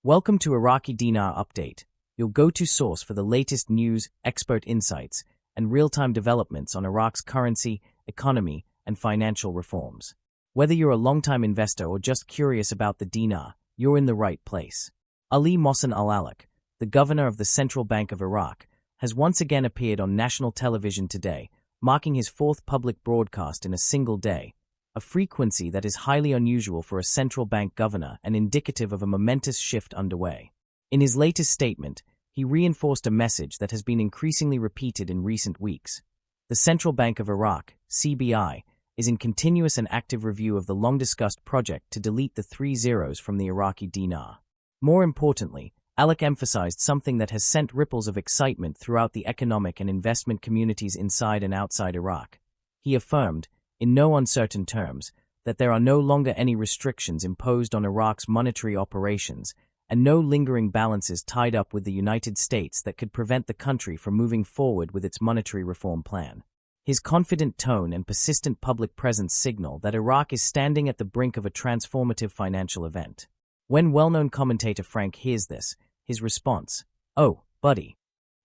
Welcome to Iraqi Dinar Update, your go-to source for the latest news, expert insights, and real-time developments on Iraq's currency, economy, and financial reforms. Whether you're a long-time investor or just curious about the dinar, you're in the right place. Ali Mohsen Al-Alak, the governor of the Central Bank of Iraq, has once again appeared on national television today, marking his fourth public broadcast in a single day, a frequency that is highly unusual for a central bank governor and indicative of a momentous shift underway. In his latest statement, he reinforced a message that has been increasingly repeated in recent weeks. The Central Bank of Iraq, CBI, is in continuous and active review of the long-discussed project to delete the 3 zeros from the Iraqi dinar. More importantly, Alak emphasized something that has sent ripples of excitement throughout the economic and investment communities inside and outside Iraq. He affirmed, in no uncertain terms, that there are no longer any restrictions imposed on Iraq's monetary operations and no lingering balances tied up with the United States that could prevent the country from moving forward with its monetary reform plan. His confident tone and persistent public presence signal that Iraq is standing at the brink of a transformative financial event. When well-known commentator Frank hears this, his response, "Oh, buddy,"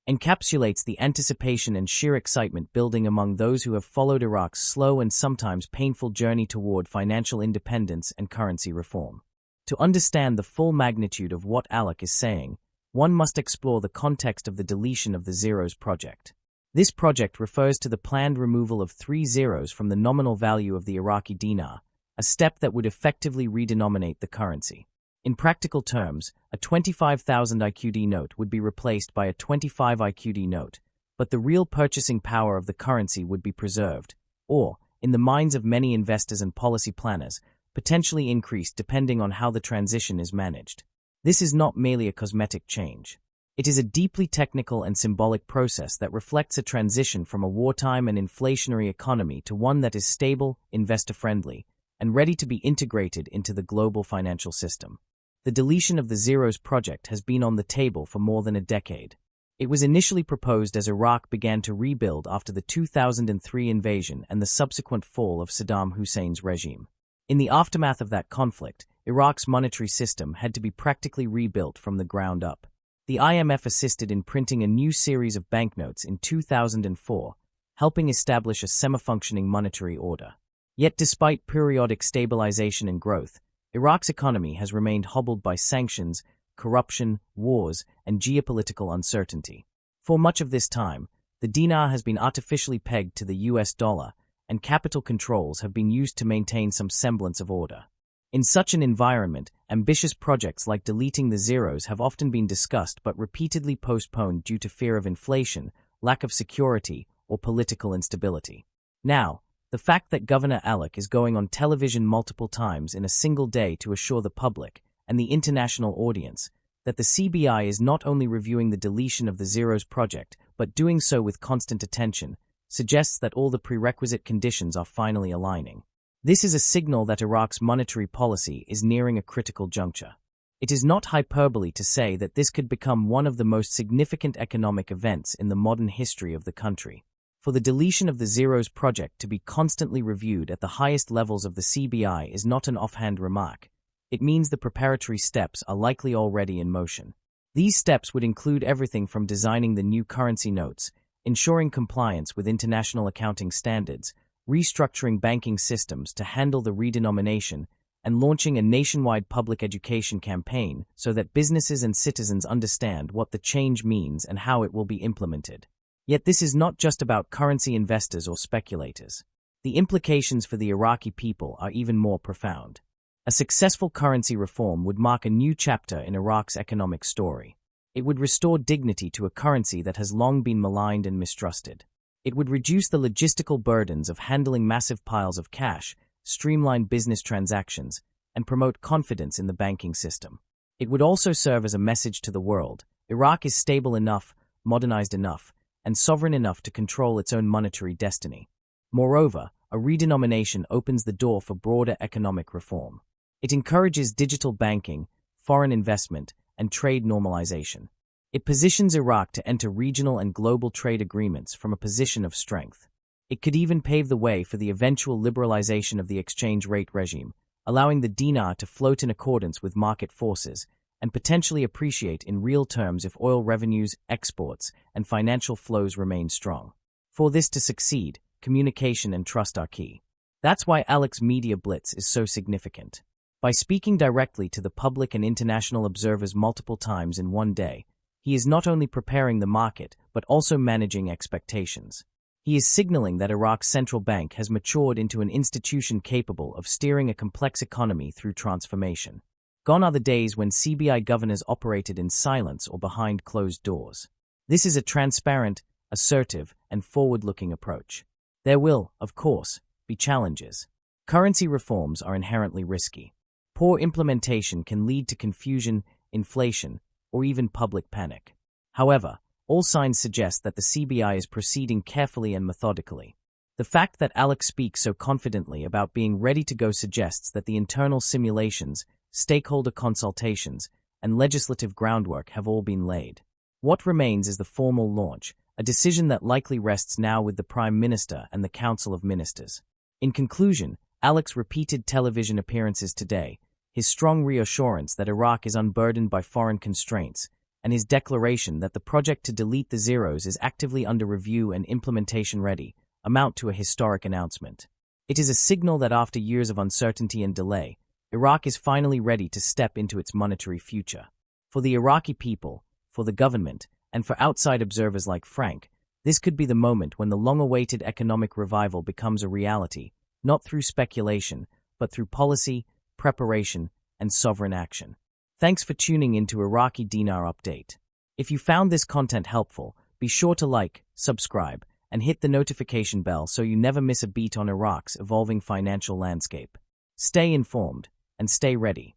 encapsulates the anticipation and sheer excitement building among those who have followed Iraq's slow and sometimes painful journey toward financial independence and currency reform. To understand the full magnitude of what Alak is saying, one must explore the context of the deletion of the zeros project. This project refers to the planned removal of 3 zeros from the nominal value of the Iraqi dinar, a step that would effectively redenominate the currency. In practical terms, a 25,000 IQD note would be replaced by a 25 IQD note, but the real purchasing power of the currency would be preserved, or, in the minds of many investors and policy planners, potentially increased depending on how the transition is managed. This is not merely a cosmetic change. It is a deeply technical and symbolic process that reflects a transition from a wartime and inflationary economy to one that is stable, investor-friendly, and ready to be integrated into the global financial system. The deletion of the zeros project has been on the table for more than a decade. It was initially proposed as Iraq began to rebuild after the 2003 invasion and the subsequent fall of Saddam Hussein's regime. In the aftermath of that conflict, Iraq's monetary system had to be practically rebuilt from the ground up. The IMF assisted in printing a new series of banknotes in 2004, helping establish a semi-functioning monetary order. Yet despite periodic stabilization and growth, Iraq's economy has remained hobbled by sanctions, corruption, wars, and geopolitical uncertainty. For much of this time, the dinar has been artificially pegged to the US dollar, and capital controls have been used to maintain some semblance of order. In such an environment, ambitious projects like deleting the zeros have often been discussed but repeatedly postponed due to fear of inflation, lack of security, or political instability. Now, the fact that Governor Alak is going on television multiple times in a single day to assure the public and the international audience that the CBI is not only reviewing the deletion of the zeros project but doing so with constant attention suggests that all the prerequisite conditions are finally aligning. This is a signal that Iraq's monetary policy is nearing a critical juncture. It is not hyperbole to say that this could become one of the most significant economic events in the modern history of the country. For the deletion of the zeros project to be constantly reviewed at the highest levels of the CBI is not an offhand remark. It means the preparatory steps are likely already in motion. These steps would include everything from designing the new currency notes, ensuring compliance with international accounting standards, restructuring banking systems to handle the redenomination, and launching a nationwide public education campaign so that businesses and citizens understand what the change means and how it will be implemented. Yet this is not just about currency investors or speculators. The implications for the Iraqi people are even more profound. A successful currency reform would mark a new chapter in Iraq's economic story. It would restore dignity to a currency that has long been maligned and mistrusted. It would reduce the logistical burdens of handling massive piles of cash, streamline business transactions, and promote confidence in the banking system. It would also serve as a message to the world: Iraq is stable enough, modernized enough, and sovereign enough to control its own monetary destiny. Moreover, a redenomination opens the door for broader economic reform. It encourages digital banking, foreign investment, and trade normalization. It positions Iraq to enter regional and global trade agreements from a position of strength. It could even pave the way for the eventual liberalization of the exchange rate regime, allowing the dinar to float in accordance with market forces and potentially appreciate in real terms if oil revenues, exports, and financial flows remain strong. For this to succeed, communication and trust are key. That's why Alex's media blitz is so significant. By speaking directly to the public and international observers multiple times in one day, he is not only preparing the market but also managing expectations. He is signaling that Iraq's central bank has matured into an institution capable of steering a complex economy through transformation. Gone are the days when CBI governors operated in silence or behind closed doors. This is a transparent, assertive, and forward-looking approach. There will, of course, be challenges. Currency reforms are inherently risky. Poor implementation can lead to confusion, inflation, or even public panic. However, all signs suggest that the CBI is proceeding carefully and methodically. The fact that Alex speaks so confidently about being ready to go suggests that the internal simulations, stakeholder consultations, and legislative groundwork have all been laid. What remains is the formal launch, a decision that likely rests now with the Prime Minister and the Council of Ministers. In conclusion, Alex's repeated television appearances today, his strong reassurance that Iraq is unburdened by foreign constraints, and his declaration that the project to delete the zeros is actively under review and implementation ready, amount to a historic announcement. It is a signal that after years of uncertainty and delay, Iraq is finally ready to step into its monetary future. For the Iraqi people, for the government, and for outside observers like Frank, this could be the moment when the long-awaited economic revival becomes a reality, not through speculation, but through policy, preparation, and sovereign action. Thanks for tuning in to Iraqi Dinar Update. If you found this content helpful, be sure to like, subscribe, and hit the notification bell so you never miss a beat on Iraq's evolving financial landscape. Stay informed and stay ready.